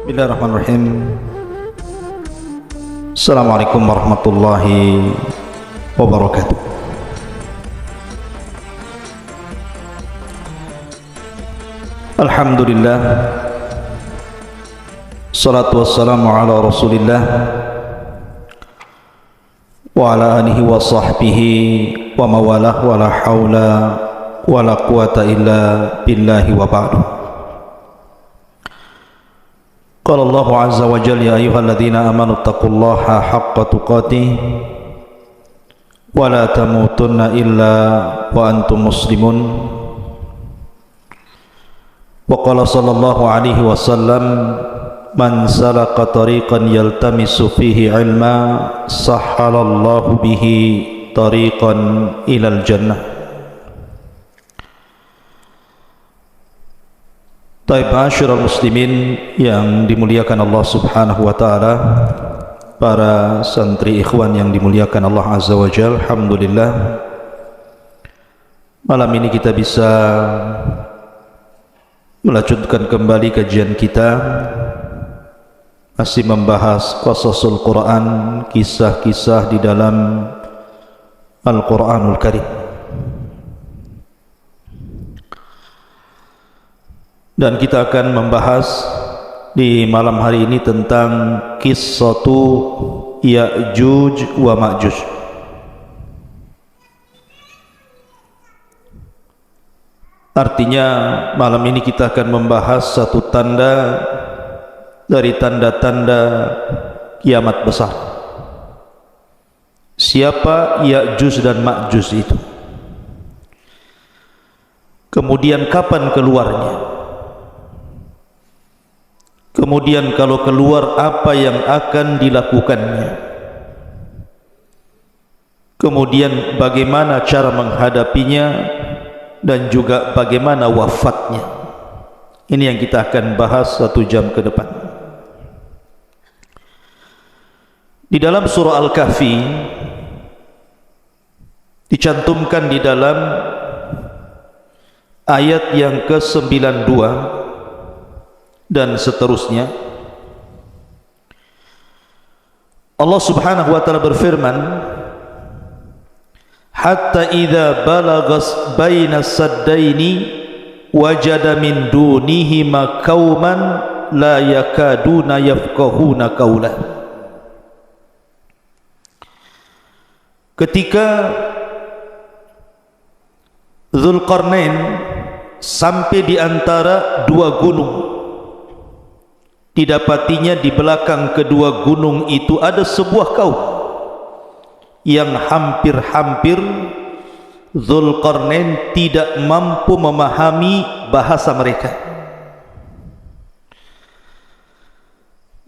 Bismillahirrahmanirrahim. Assalamualaikum warahmatullahi wabarakatuh. Alhamdulillah, salatu wassalamu ala rasulillah wa ala alihi wa sahbihi wa mawalah wa la hawla wa la quwata illa billahi wa ba'du. Qala Allah azza wa jalla, ya ayyuhalladzina amanu taqullaha haqqa tuqatih wa la tamutunna illa wa antum muslimun. Wa qala sallallahu alaihi wasallam, man salaka tariqan yaltamisu fihi ilma sahhalallahu bihi tariqan ilal jannah. Taib asyiral muslimin yang dimuliakan Allah subhanahu wa ta'ala, para santri ikhwan yang dimuliakan Allah azza wa jalla, alhamdulillah malam ini kita bisa melanjutkan kembali kajian kita, masih membahas qasasul Quran, kisah-kisah di dalam Al-Quranul Karim. Dan kita akan membahas di malam hari ini tentang qissatu Ya'juj wa Ma'juj. Artinya malam ini kita akan membahas satu tanda dari tanda-tanda kiamat besar. Siapa Ya'juj dan Ma'juj itu? Kemudian kapan keluarnya? Kemudian kalau keluar apa yang akan dilakukannya? Kemudian bagaimana cara menghadapinya dan juga bagaimana wafatnya? Ini yang kita akan bahas 1 jam ke depan. Di dalam surah Al-Kahfi dicantumkan di dalam ayat yang ke-92 dan seterusnya, Allah subhanahu wa ta'ala berfirman, hatta idza balagas baina saddaini wajada min dunihima qauman la yakaduna yafqahuna qawla. Ketika Dzulqarnain sampai di antara dua gunung, didapatinya di belakang kedua gunung itu ada sebuah kaum yang hampir-hampir Dzulqarnain tidak mampu memahami bahasa mereka.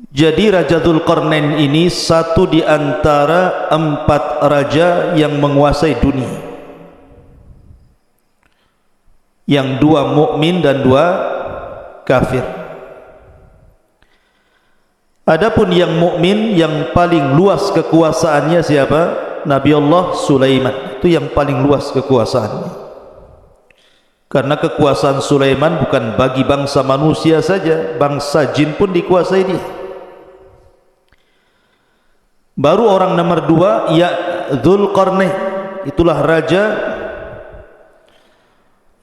Jadi Raja Dzulqarnain ini satu di antara 4 raja yang menguasai dunia, yang 2 mukmin dan 2 kafir. Adapun yang mukmin yang paling luas kekuasaannya siapa? Nabi Allah Sulaiman. Itu yang paling luas kekuasaannya. Karena kekuasaan Sulaiman bukan bagi bangsa manusia saja, bangsa jin pun dikuasai dia. Baru orang nomor 2 ya Dzulqarnain. Itulah raja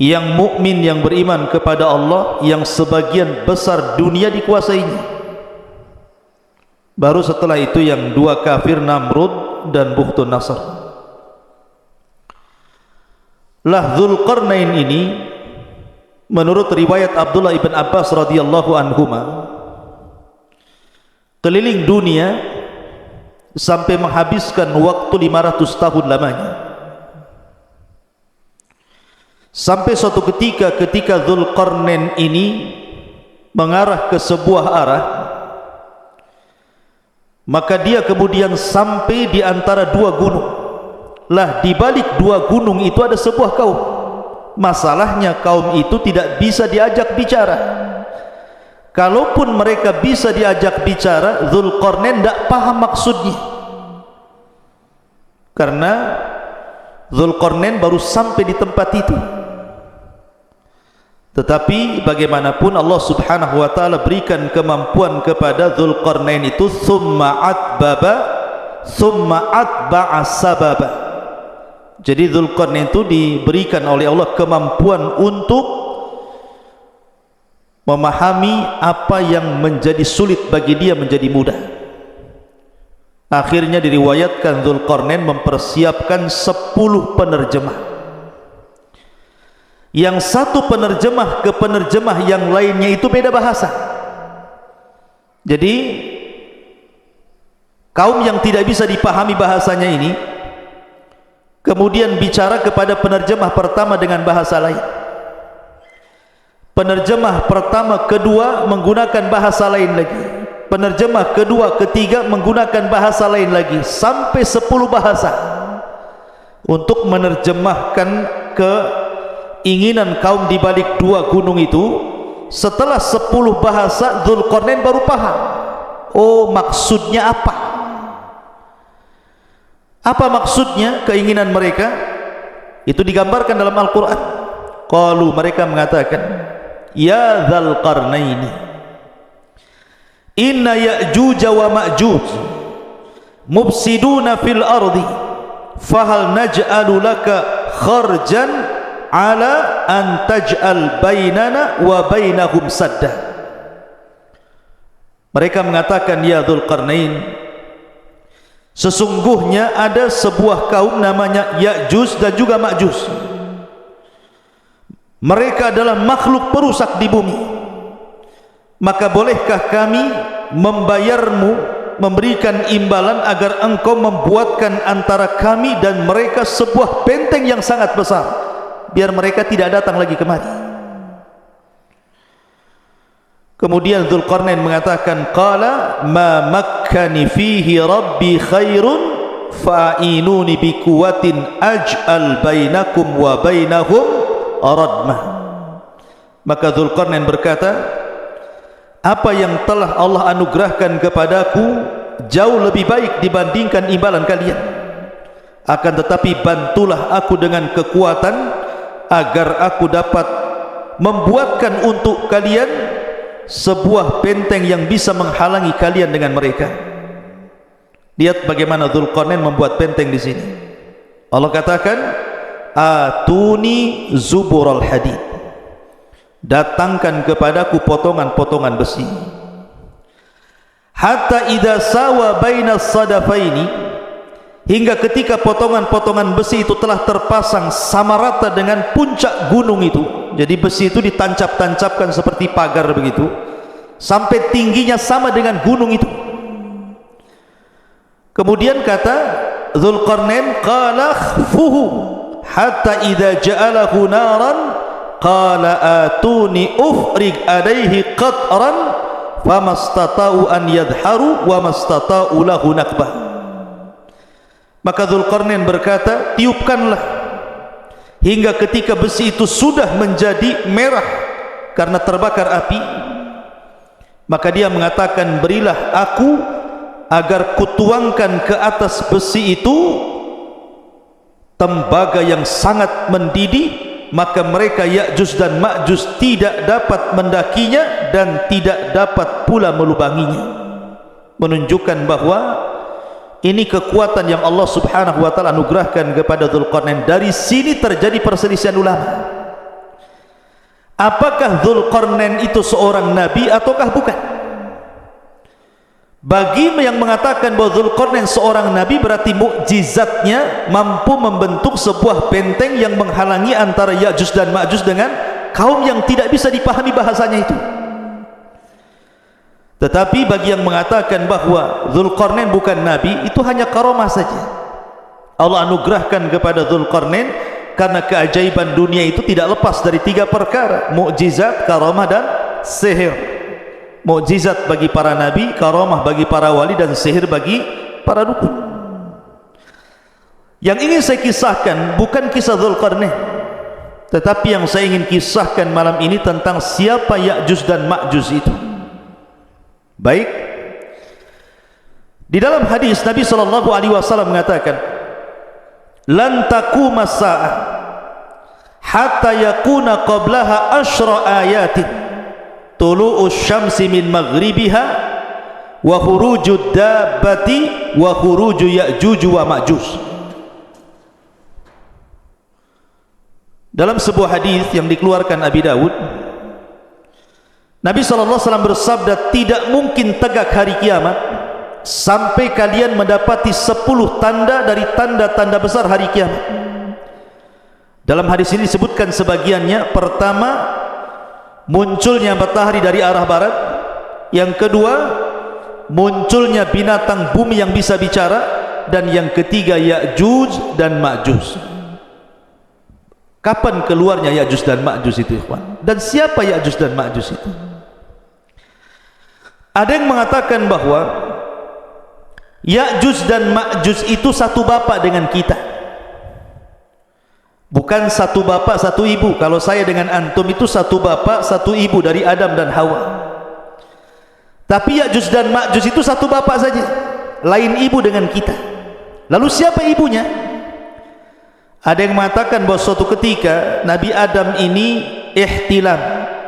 yang mukmin, yang beriman kepada Allah, yang sebagian besar dunia dikuasainya. Baru setelah itu yang 2 kafir, Namrud dan Bukhtun Nasr. Lah Dzulqarnain ini menurut riwayat Abdullah ibn Abbas radhiyallahu anhuma keliling dunia sampai menghabiskan waktu 500 tahun lamanya. Sampai suatu ketika Dzulqarnain ini mengarah ke sebuah arah, maka dia kemudian sampai di antara 2 gunung. Lah di balik 2 gunung itu ada sebuah kaum. Masalahnya kaum itu tidak bisa diajak bicara. Kalaupun mereka bisa diajak bicara, Dzulqarnain tidak paham maksudnya. Karena Dzulqarnain baru sampai di tempat itu. Tetapi bagaimanapun Allah subhanahu wa ta'ala berikan kemampuan kepada Dzulqarnain itu, summa atba'a sababa. Jadi Dzulqarnain itu diberikan oleh Allah kemampuan untuk memahami apa yang menjadi sulit bagi dia menjadi mudah. Akhirnya diriwayatkan Dzulqarnain mempersiapkan 10 penerjemah. Yang satu penerjemah ke penerjemah yang lainnya itu beda bahasa. Jadi kaum yang tidak bisa dipahami bahasanya ini kemudian bicara kepada penerjemah pertama dengan bahasa lain. Penerjemah pertama, kedua menggunakan bahasa lain lagi. Penerjemah kedua, ketiga menggunakan bahasa lain lagi, sampai 10 bahasa untuk menerjemahkan keinginan kaum di balik 2 gunung itu. Setelah 10 bahasa, Dzulqarnain baru paham, oh maksudnya apa. Apa maksudnya keinginan mereka? Itu digambarkan dalam Al-Quran. Qalu, mereka mengatakan, ya Dzulqarnaini, inna Ya'juj wa Ma'juj mufsiduna fil ardi fahal naj'alu laka kharjan ala an taj'al bainana wa bainahum sadda. Mereka mengatakan, ya Dzulqarnain, sesungguhnya ada sebuah kaum namanya Ya'juj dan juga Ma'juj. Mereka adalah makhluk perusak di bumi. Maka bolehkah kami membayarmu, memberikan imbalan agar engkau membuatkan antara kami dan mereka sebuah benteng yang sangat besar, biar mereka tidak datang lagi kemari. Kemudian Dzulqarnain mengatakan, qala ma makkani fihi rabbi khairun fa'inuni bi quwwatin aj'al bainakum wa bainahum radmah. Maka Dzulqarnain berkata, apa yang telah Allah anugerahkan kepadaku jauh lebih baik dibandingkan imbalan kalian. Akan tetapi bantulah aku dengan kekuatan agar aku dapat membuatkan untuk kalian sebuah benteng yang bisa menghalangi kalian dengan mereka. Lihat bagaimana Dzulqarnain membuat benteng di sini. Allah katakan, atuni zubural hadid, datangkan kepadaku potongan-potongan besi. Hatta idza sawa bainas sadafaini, hingga ketika potongan-potongan besi itu telah terpasang sama rata dengan puncak gunung itu. Jadi besi itu ditancap-tancapkan seperti pagar begitu, sampai tingginya sama dengan gunung itu. Kemudian kata Dzulqarnain, qala khfuhu hatta idza ja'alahu naran qala atuni ufrig alaihi qatran famastata'u an yadharu wa mastata'u lahu nakbah. Maka Dzulqarnain berkata, tiupkanlah hingga ketika besi itu sudah menjadi merah karena terbakar api. Maka dia mengatakan, berilah aku agar kutuangkan ke atas besi itu tembaga yang sangat mendidih, maka mereka Ya'juj dan Ma'juj tidak dapat mendakinya dan tidak dapat pula melubanginya. Menunjukkan bahwa ini kekuatan yang Allah subhanahu wa ta'ala anugerahkan kepada Dzulqarnain. Dari sini terjadi perselisihan ulama. Apakah Dzulqarnain itu seorang nabi ataukah bukan? Bagi yang mengatakan bahwa Dzulqarnain seorang nabi, berarti mukjizatnya mampu membentuk sebuah benteng yang menghalangi antara Ya'juj dan Ma'juj dengan kaum yang tidak bisa dipahami bahasanya itu. Tetapi bagi yang mengatakan bahwa Dzulqarnain bukan nabi, itu hanya karamah saja. Allah anugerahkan kepada Dzulqarnain karena keajaiban dunia itu tidak lepas dari 3 perkara: mukjizat, karamah dan sihir. Mukjizat bagi para nabi, karamah bagi para wali, dan sihir bagi para dukun. Yang ingin saya kisahkan bukan kisah Dzulqarnain, tetapi yang saya ingin kisahkan malam ini tentang siapa Ya'juj dan Ma'juj itu. Baik, di dalam hadis Nabi SAW mengatakan, lan taquma sa'ah hatta yakuna qablaha asyra ayatin tulu'us syamsi min maghribiha wa khurujud dabbati wa khuruju ya'juj wa ma'juj. Dalam sebuah hadis yang dikeluarkan Abi Dawud, Nabi SAW bersabda, tidak mungkin tegak hari kiamat sampai kalian mendapati 10 tanda dari tanda-tanda besar hari kiamat. Dalam hadis ini disebutkan sebagiannya. Pertama, munculnya matahari dari arah barat. Yang kedua, munculnya binatang bumi yang bisa bicara. Dan yang ketiga, Ya'juj dan Ma'juj. Kapan keluarnya Ya'juj dan Ma'juj itu, ikhwan? Dan siapa Ya'juj dan Ma'juj itu? Ada yang mengatakan bahwa Ya'juj dan Ma'juj itu satu bapak dengan kita, bukan satu bapak satu ibu. Kalau saya dengan antum itu satu bapak satu ibu, dari Adam dan Hawa. Tapi Ya'juj dan Ma'juj itu satu bapak saja, lain ibu dengan kita. Lalu siapa ibunya? Ada yang mengatakan bahwa suatu ketika Nabi Adam ini ihtilam,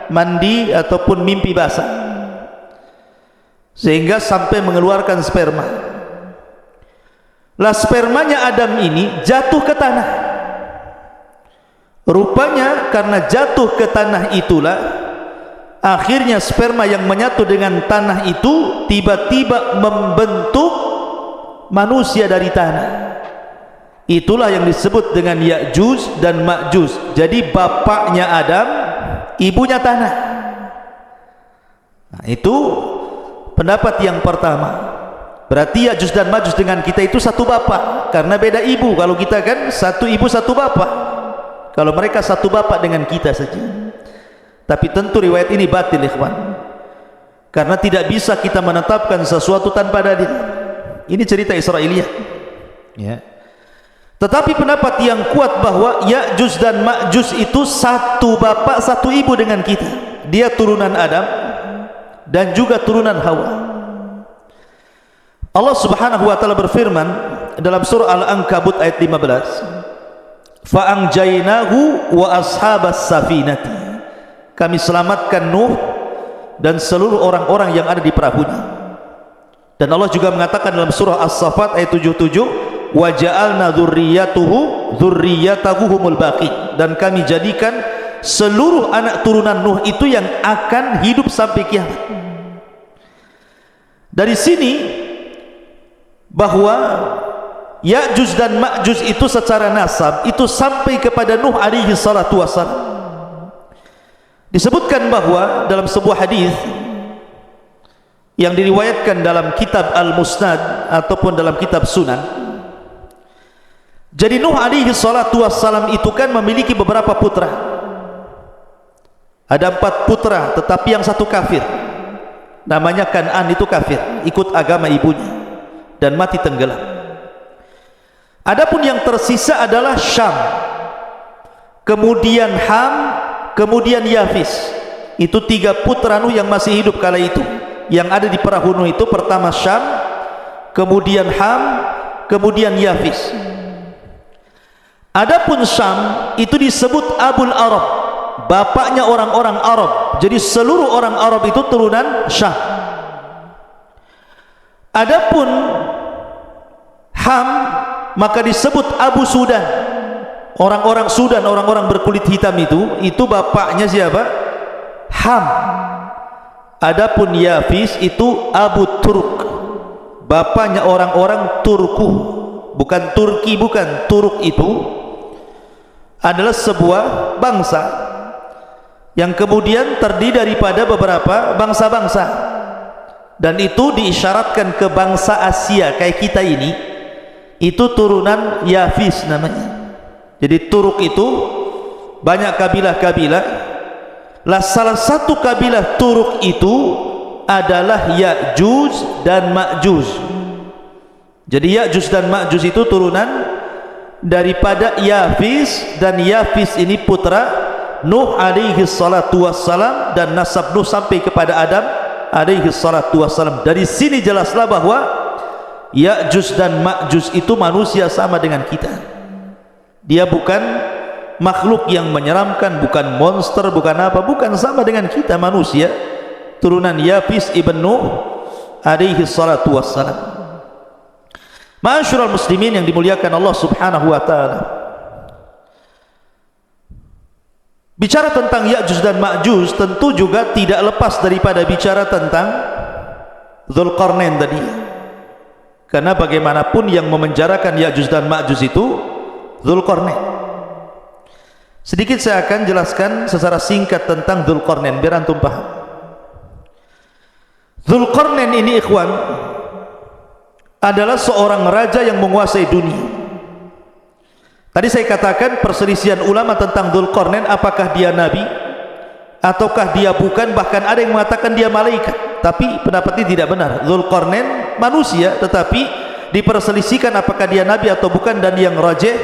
mandi ataupun mimpi basah, sehingga sampai mengeluarkan sperma. Lah spermanya Adam ini jatuh ke tanah. Rupanya karena jatuh ke tanah itulah akhirnya sperma yang menyatu dengan tanah itu tiba-tiba membentuk manusia dari tanah. Itulah yang disebut dengan Ya'juj dan Ma'juj. Jadi bapaknya Adam, ibunya tanah. Nah, itu pendapat yang pertama. Berarti Ya'juj dan Ma'juj dengan kita itu satu bapak, karena beda ibu. Kalau kita kan satu ibu satu bapak, kalau mereka satu bapak dengan kita saja. Tapi tentu riwayat ini batil, ikhwan, karena tidak bisa kita menetapkan sesuatu tanpa dalil. Ini cerita Israiliyah, ya. Tetapi pendapat yang kuat bahwa Ya'juj dan Ma'juj itu satu bapak satu ibu dengan kita. Dia turunan Adam dan juga turunan Hawa. Allah Subhanahu wa taala berfirman dalam surah Al-Ankabut ayat 15, fa'anjaynahu wa ashabas safinati, kami selamatkan Nuh dan seluruh orang-orang yang ada di perahunya. Dan Allah juga mengatakan dalam surah As-Saffat ayat 77, wa ja'alna dzurriyyatahu humul baqi, dan kami jadikan seluruh anak turunan Nuh itu yang akan hidup sampai kiamat. Dari sini bahwa Ya'juj dan Ma'juj itu secara nasab itu sampai kepada Nuh alaihi salatu wassalam. Disebutkan bahwa dalam sebuah hadis yang diriwayatkan dalam kitab Al-Musnad ataupun dalam kitab Sunan, jadi Nuh alaihi salatu wassalam itu kan memiliki beberapa putra. Ada 4 putra, tetapi yang satu kafir, namanya Kan'an, itu kafir, ikut agama ibunya dan mati tenggelam. Adapun yang tersisa adalah Syam, kemudian Ham, kemudian Yafis. Itu 3 putra Nuh yang masih hidup kala itu, yang ada di perahu Nuh itu. Pertama Syam, kemudian Ham, kemudian Yafis. Adapun Syam itu disebut Abul Arab, bapaknya orang-orang Arab. Jadi seluruh orang Arab itu turunan Syam. Adapun Ham maka disebut Abu Sudan, orang-orang Sudan, orang-orang berkulit hitam itu bapaknya siapa? Ham. Adapun Yafis itu Abu Turk, bapaknya orang-orang Turku, bukan Turki, bukan. Turk itu adalah sebuah bangsa yang kemudian terdiri daripada beberapa bangsa-bangsa, dan itu diisyaratkan ke bangsa Asia kayak kita ini, itu turunan Yafis namanya. Jadi Turk itu banyak kabilah-kabilah. Lah salah satu kabilah Turk itu adalah Ya'juj dan Ma'juj. Jadi Ya'juj dan Ma'juj itu turunan daripada Yafis, dan Yafis ini putra Nuh alaihi salatu wassalam, dan nasab Nuh sampai kepada Adam alaihi salatu wassalam. Dari sini jelaslah bahwa Ya'juj dan Ma'juj itu manusia sama dengan kita. Dia bukan makhluk yang menyeramkan, bukan monster, bukan apa, bukan, sama dengan kita manusia, turunan Yafis ibn Nuh alaihi salatu wassalam. Ma'asyiral muslimin yang dimuliakan Allah subhanahu wa ta'ala, bicara tentang Ya'juj dan Ma'juj tentu juga tidak lepas daripada bicara tentang Dzulqarnain tadi, karena bagaimanapun yang memenjarakan Ya'juj dan Ma'juj itu Dzulqarnain. Sedikit saya akan jelaskan secara singkat tentang Dzulqarnain biar antum paham. Dzulqarnain ini ikhwan adalah seorang raja yang menguasai dunia. Tadi saya katakan perselisihan ulama tentang Dzulqarnain, apakah dia nabi ataukah dia bukan, bahkan ada yang mengatakan dia malaikat, tapi pendapat ini tidak benar. Dzulqarnain manusia, tetapi diperselisihkan apakah dia nabi atau bukan, dan yang rajih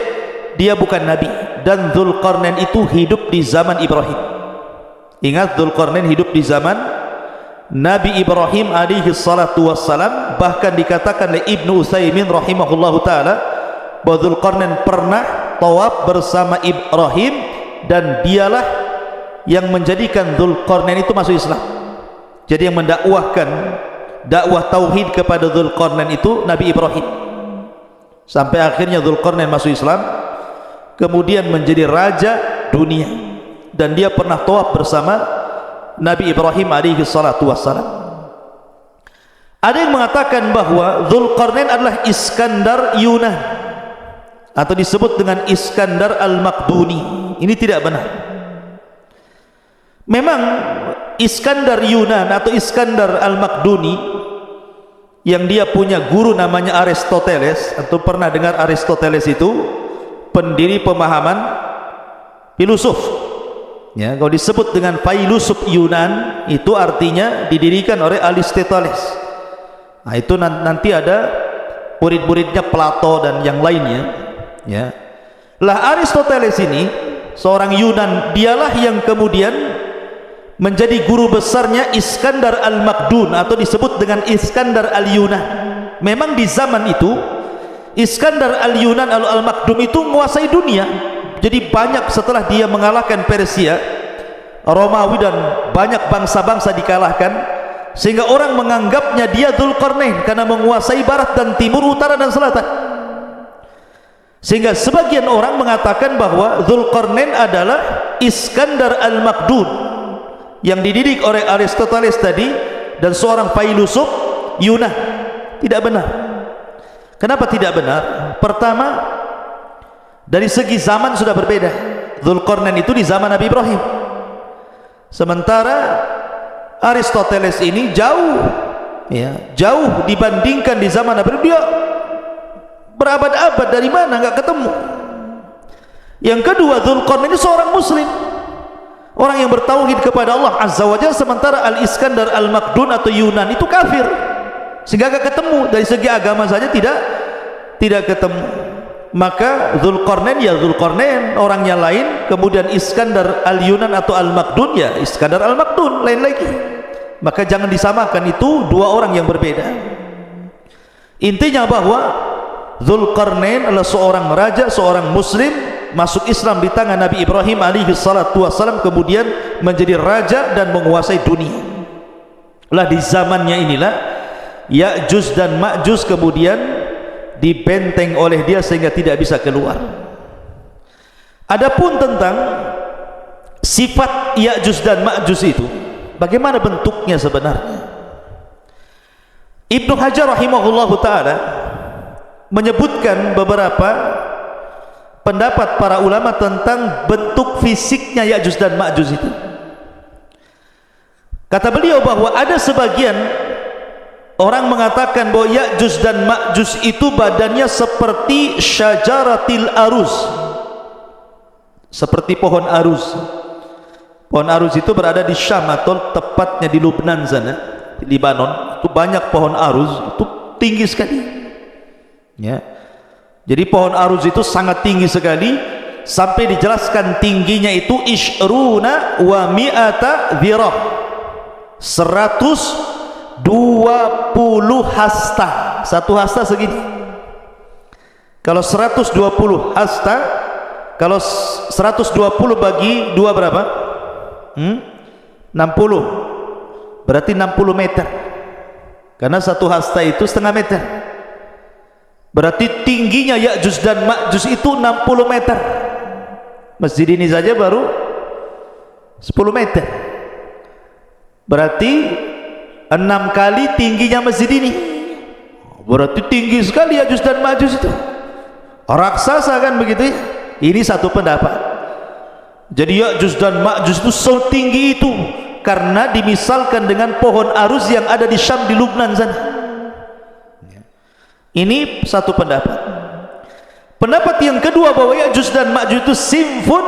dia bukan nabi. Dan Dzulqarnain itu hidup di zaman Ibrahim. Ingat, Dzulqarnain hidup di zaman Nabi Ibrahim alaihi salatu wassalam. Bahkan dikatakan oleh Ibnu Utsaimin rahimahullahu taala bahwa Dzulqarnain pernah tawaf bersama Ibrahim, dan dialah yang menjadikan Dzulqarnain itu masuk Islam. Jadi yang mendakwahkan dakwah tauhid kepada Dzulqarnain itu Nabi Ibrahim, sampai akhirnya Dzulqarnain masuk Islam, kemudian menjadi raja dunia, dan dia pernah tawaf bersama Nabi Ibrahim alaihi salatu wassalam. Ada yang mengatakan bahwa Dzulqarnain adalah Iskandar Yunan, atau disebut dengan Iskandar Al-Maqduni. Ini tidak benar. Memang Iskandar Yunan atau Iskandar Al-Maqduni yang dia punya guru namanya Aristoteles, atau pernah dengar Aristoteles itu pendiri pemahaman filosof ya. Kalau disebut dengan filosof Yunan itu artinya didirikan oleh Aristoteles. Nah, itu nanti ada murid-muridnya Plato dan yang lainnya ya. Lah Aristoteles ini seorang Yunan, dialah yang kemudian menjadi guru besarnya Iskandar Al-Maqdun, atau disebut dengan Iskandar Al-Yunan. Memang di zaman itu Iskandar Al-Yunan Al-Maqdum itu menguasai dunia. Jadi banyak, setelah dia mengalahkan Persia, Romawi, dan banyak bangsa-bangsa dikalahkan, sehingga orang menganggapnya dia Dzulqarnain karena menguasai barat dan timur, utara dan selatan. Sehingga sebagian orang mengatakan bahwa Dzulqarnain adalah Iskandar Al-Maqdun yang dididik oleh Aristoteles tadi, dan seorang filosof Yunan. Tidak benar. Kenapa tidak benar? Pertama, dari segi zaman sudah berbeda. Dzulqarnain itu di zaman Nabi Ibrahim, sementara Aristoteles ini jauh ya, jauh dibandingkan di zaman Nabi Ibrahim. Dia berabad-abad, dari mana nggak ketemu. Yang kedua, Dzulqarnain ini seorang muslim, orang yang bertauhid kepada Allah Azza wa Jalla, sementara Al-Iskandar Al-Maqdun atau Yunan itu kafir, sehingga nggak ketemu. Dari segi agama saja tidak ketemu. Maka Dzulqarnain ya Dzulqarnain, orangnya lain. Kemudian Iskandar Al-Yunan atau Al-Maqdun ya Iskandar Al-Maqdun, lain lagi. Maka jangan disamakan, itu dua orang yang berbeda. Intinya bahwa Dzulqarnain adalah seorang raja, seorang muslim, masuk Islam di tangan Nabi Ibrahim alaihi salatu wassalam, kemudian menjadi raja dan menguasai dunia. Lah di zamannya inilah Ya'juj dan Ma'juj kemudian dibenteng oleh dia sehingga tidak bisa keluar. Adapun tentang sifat Ya'juj dan Ma'juj itu, bagaimana bentuknya sebenarnya? Ibnu Hajar rahimahullahu ta'ala menyebutkan beberapa pendapat para ulama tentang bentuk fisiknya Ya'juj dan Ma'juj itu. Kata beliau bahwa ada sebagian orang mengatakan bahwa Ya'juj dan Ma'juj itu badannya seperti syajaratil aruz, seperti pohon aruz. Pohon aruz itu berada di Syam, atau tepatnya di Lubnan sana, di Libanon. Itu banyak pohon aruz, itu tinggi sekali ya. Jadi pohon aruz itu sangat tinggi sekali, sampai dijelaskan tingginya itu ishruna wa mi'ata dhirah, 120 hasta. Satu hasta segini. Kalau 120 hasta, Kalau 120 bagi 2 berapa? 60. Berarti 60 meter. Karena satu hasta itu setengah meter. Berarti tingginya Ya'juj dan Ma'juj itu 60 meter. Masjid ini saja baru 10 meter. Berarti 6 kali tingginya masjid ini. Berarti tinggi sekali Ya'juj dan Ma'juj itu. Raksasa kan begitu ya. Ini satu pendapat. Jadi Ya'juj dan Ma'juj itu setinggi itu karena dimisalkan dengan pohon arus yang ada di Syam, di Lubnan sana. Ini satu pendapat. Pendapat yang kedua bahwa Ya'juj dan Ma'juj itu simfun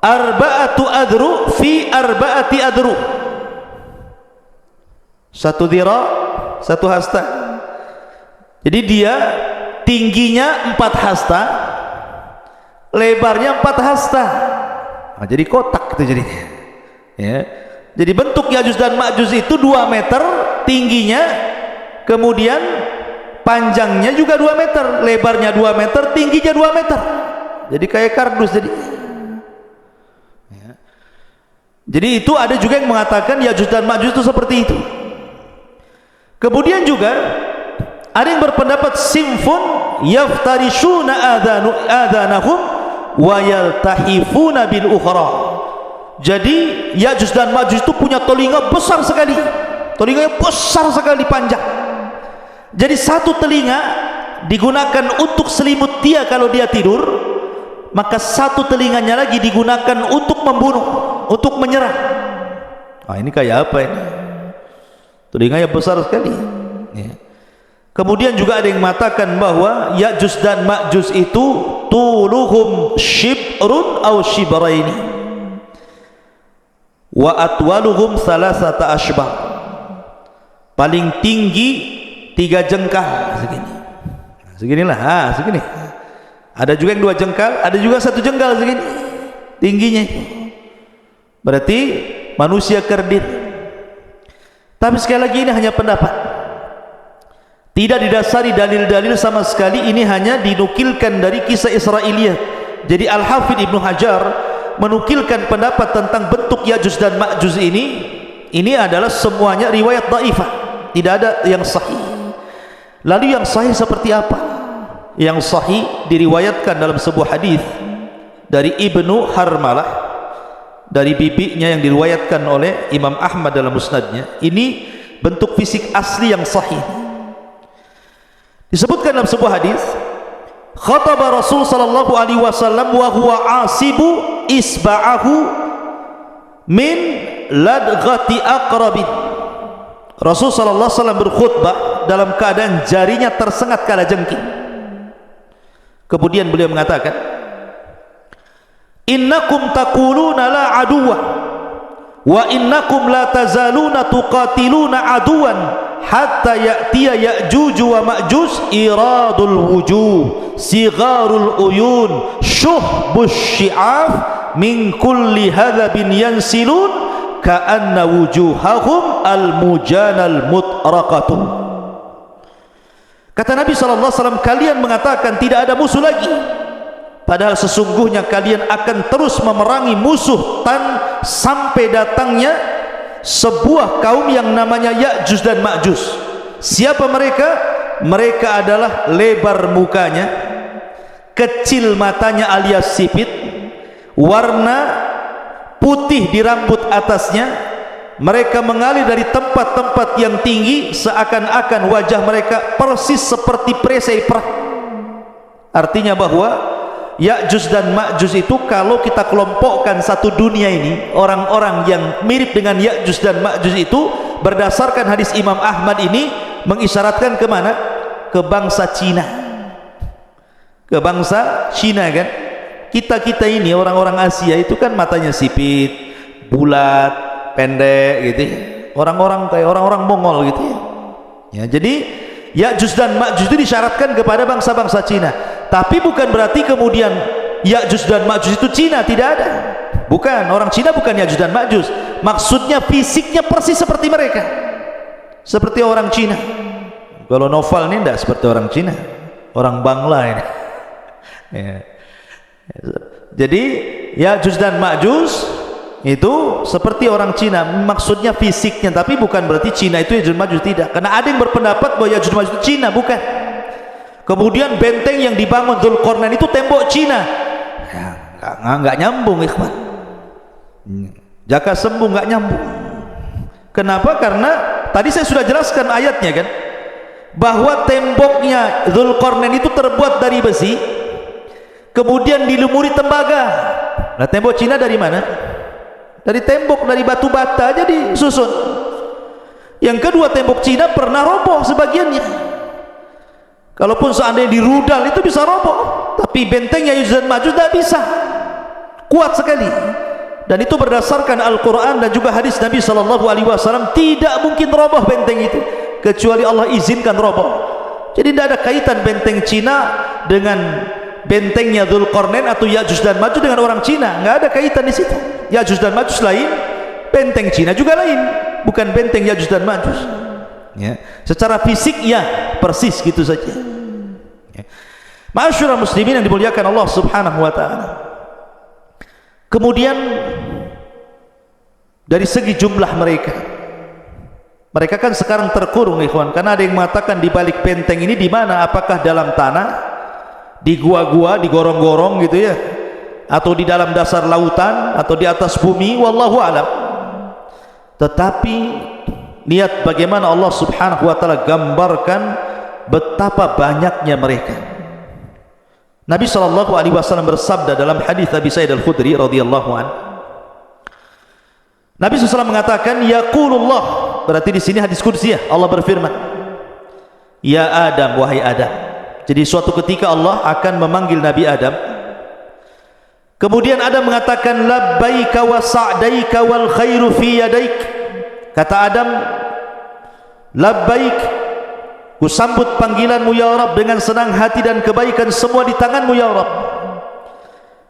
arba'atu adru fi arba'ati adru. Satu dhira, satu hasta. Jadi dia tingginya 4 hasta, lebarnya 4 hasta. Nah, jadi kotak itu jadinya. Ya. Jadi bentuk Ya'juj dan Ma'juj itu 2 meter tingginya, kemudian panjangnya juga 2 meter, lebarnya 2 meter, tingginya 2 meter. Jadi kayak kardus jadi. Ya. Jadi itu ada juga yang mengatakan Ya'juj dan Ma'juj itu seperti itu. Kemudian juga ada yang berpendapat simfun yaftarishuna adhanahum wa yaltahifuna bil ukhra. Jadi Ya'juj dan Ma'juj itu punya telinga besar sekali, telinganya besar sekali, panjang. Jadi satu telinga digunakan untuk selimut dia kalau dia tidur, maka satu telinganya lagi digunakan untuk membunuh, untuk menyerang. Nah, ini kayak apa ini? Telinganya besar sekali. Ya. Kemudian juga ada yang mengatakan bahwa Ya'juj dan Ma'juj itu tuluhum shibrun aw shibraini wa atwaluhum salasata ashbah. Paling tinggi 3 jengkal segini. Seginilah, segini. Ada juga yang 2 jengkal, ada juga 1 jengkal segini tingginya. Berarti manusia kerdil. Tapi sekali lagi ini hanya pendapat, tidak didasari dalil-dalil sama sekali. Ini hanya dinukilkan dari kisah Israiliyat. Jadi Al-Hafidh Ibnu Hajar menukilkan pendapat tentang bentuk Ya'juj dan Ma'juj ini adalah semuanya riwayat dhaifah, tidak ada yang sahih. Lalu yang sahih seperti apa? Yang sahih diriwayatkan dalam sebuah hadis dari Ibnu Harmalah, dari bibinya, yang diriwayatkan oleh Imam Ahmad dalam musnadnya. Ini bentuk fisik asli yang sahih. Disebutkan dalam sebuah hadis, khataba Rasul sallallahu alaihi wasallam wa huwa asibu isba'ahu min ladghati aqrabin. Rasul sallallahu alaihi wasallam berkhutbah dalam keadaan jarinya tersengat kalajengking. Kemudian beliau mengatakan, innakum taquluna la aduwa wa innakum la tazaluna tuqatiluna aduwan hatta ya'tiya Ya'juj wa Ma'juj iradul wujuh sigharul uyun syuhbus syi'af min kulli hadhabin yansilun ka'anna wujuhahum al-mujanal mutraqatun. Kata Nabi SAW, kalian mengatakan tidak ada musuh lagi, padahal sesungguhnya kalian akan terus memerangi musuh sampai datangnya sebuah kaum yang namanya Ya'juj dan Ma'juj. Siapa mereka? Mereka adalah lebar mukanya, kecil matanya alias sipit, warna putih di rambut atasnya. Mereka mengalir dari tempat-tempat yang tinggi, seakan-akan wajah mereka persis seperti perisai perang. Artinya bahwa Ya'juj dan Ma'juj itu kalau kita kelompokkan satu dunia ini, orang-orang yang mirip dengan Ya'juj dan Ma'juj itu berdasarkan hadis Imam Ahmad ini mengisyaratkan ke mana? Ke bangsa Cina. Ke bangsa Cina kan? Kita ini orang-orang Asia itu kan matanya sipit, bulat, pendek gitu ya. Orang-orang kayak orang-orang Mongol gitu ya. Ya, jadi Ya'juj dan Ma'juj itu disyaratkan kepada bangsa-bangsa Cina. Tapi bukan berarti kemudian Ya'juj dan Ma'juj itu Cina, tidak ada. Bukan, orang Cina bukan Ya'juj dan Ma'juj. Maksudnya fisiknya persis seperti mereka, seperti orang Cina. Kalau Novel ini tidak seperti orang Cina, orang Bangla ini. Ya. Jadi Ya'juj dan Ma'juj itu seperti orang Cina, maksudnya fisiknya, tapi bukan berarti Cina itu Ya'juj Ma'juj, tidak. Karena ada yang berpendapat bahwa Ya'juj Ma'juj itu Cina, bukan. Kemudian benteng yang dibangun Dzulqarnain itu tembok Cina, ya, nggak nyambung ikhwan. Jaka sembung nggak nyambung. Kenapa? Karena tadi saya sudah jelaskan ayatnya kan, bahwa temboknya Dzulqarnain itu terbuat dari besi, kemudian dilumuri tembaga. Nah, tembok Cina dari mana? Dari tembok, dari batu bata aja disusun. Yang kedua, tembok Cina pernah roboh sebagiannya. Kalaupun seandainya dirudal itu bisa roboh, tapi bentengnya Ya'juj dan Ma'juj tidak bisa, kuat sekali. Dan itu berdasarkan Al-Quran dan juga hadis Nabi SAW, tidak mungkin roboh benteng itu kecuali Allah izinkan roboh. Jadi tidak ada kaitan benteng Cina dengan bentengnya Dzulqarnain atau Ya'juj dan Ma'juj dengan orang Cina, nggak ada kaitan di situ. Ya'juj dan Ma'juj lain, benteng Cina juga lain, bukan benteng Ya'juj dan Ma'juj. Ya, secara fisik ya persis gitu saja. Ya. Ma'asyiral muslimin yang dimuliakan Allah Subhanahu wa taala. Kemudian dari segi jumlah mereka kan sekarang terkurung ikhwan, karena ada yang mengatakan di balik benteng ini di mana? Apakah dalam tanah, di gua-gua, di gorong-gorong gitu ya, atau di dalam dasar lautan, atau di atas bumi, wallahu alam. Tetapi lihat bagaimana Allah Subhanahu wa taala gambarkan betapa banyaknya mereka. Nabi SAW bersabda dalam hadis Abi Sa'id Al-Khudri radhiyallahu anhu. Nabi SAW mengatakan, yaqulullah, berarti di sini hadis qudsi ya, Allah berfirman, ya Adam, wahai Adam. Jadi suatu ketika Allah akan memanggil Nabi Adam. Kemudian Adam mengatakan, labbaika wa sa'daika wal khairu fi yadaik. Kata Adam, labbaik, ku sambut panggilanmu ya Rabb dengan senang hati dan kebaikan semua di tanganmu ya Rabb.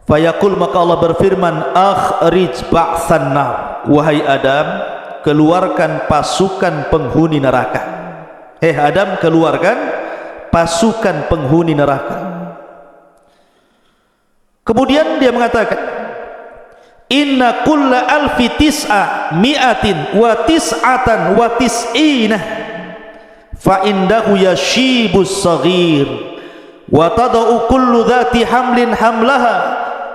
Fayaqul, maka Allah berfirman, akhrij ba'than nar, wahai Adam, keluarkan pasukan penghuni neraka. Adam, keluarkan pasukan penghuni neraka. Kemudian dia mengatakan, inna kulla alfi tis'a mi'atin wa tis'atan wa tis'ina fa indahu yashibus saghir wa tada'u kullu dhati hamlin hamlaha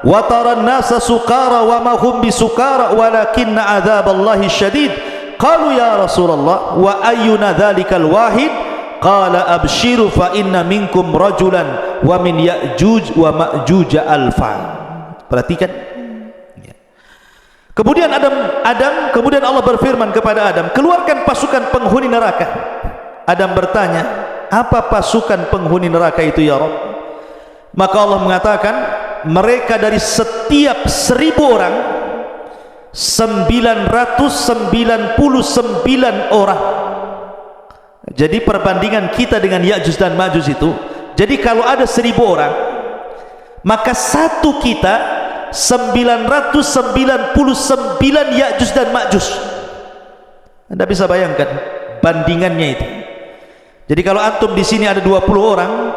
wa tara an-nasa sukara wa ma hum bisukara walakinna adzaballahi syadid. Qalu ya Rasulullah wa ayyuna dhalikal wahid? Qala abshiru fa inna minkum rajulan wa min Ya'juj wa Ma'juj alfa. Perhatikan. Kemudian kemudian Allah berfirman kepada Adam, keluarkan pasukan penghuni neraka. Adam bertanya, apa pasukan penghuni neraka itu ya Rabb? Maka Allah mengatakan, mereka dari setiap 1000 orang 999 orang. Jadi perbandingan kita dengan Ya'juj dan Ma'juj itu, jadi kalau ada 1000 orang, maka satu kita 999 Ya'juj dan Ma'juj. Anda bisa bayangkan bandingannya itu. Jadi kalau antum di sini ada 20 orang,